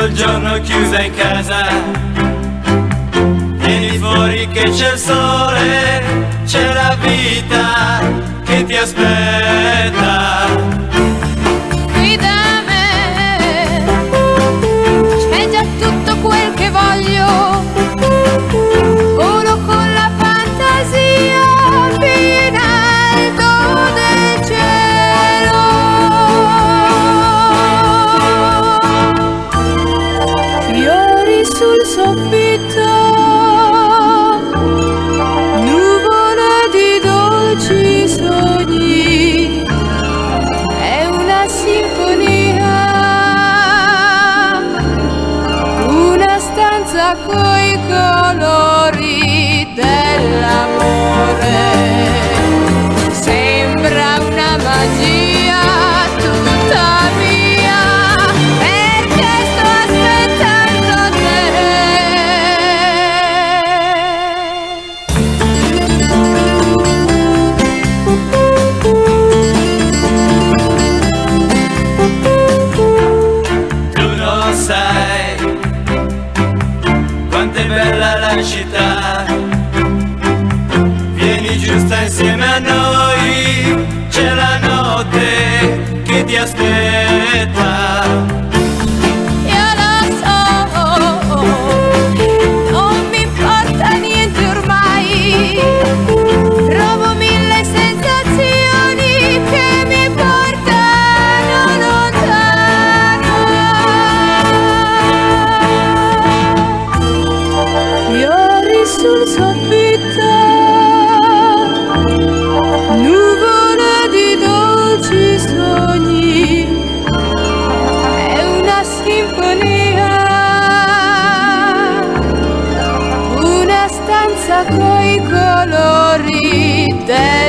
tutto il giorno chiusa in casa. Vieni fuori che c'è il sole, c'è la vita che ti aspetta. Qui da me c'è già tutto quel che voglio, volo con la fantasia fino alto del cielo. Fiori sul soffitto, nuvole di dolci sogni, è una sinfonia, una stanza coi colori dell'amore. Sembra una magia tutta mia, perché sto aspettando te. Tu non sai quanto è bella la città. Vieni giusta insieme a noi, c'è la notte che ti aspetta. Io lo so, non mi importa niente ormai, provo mille sensazioni che mi portano lontano. Fiori sul soffitto, nuvole di dolci sogni, è una sinfonia, una stanza coi colori del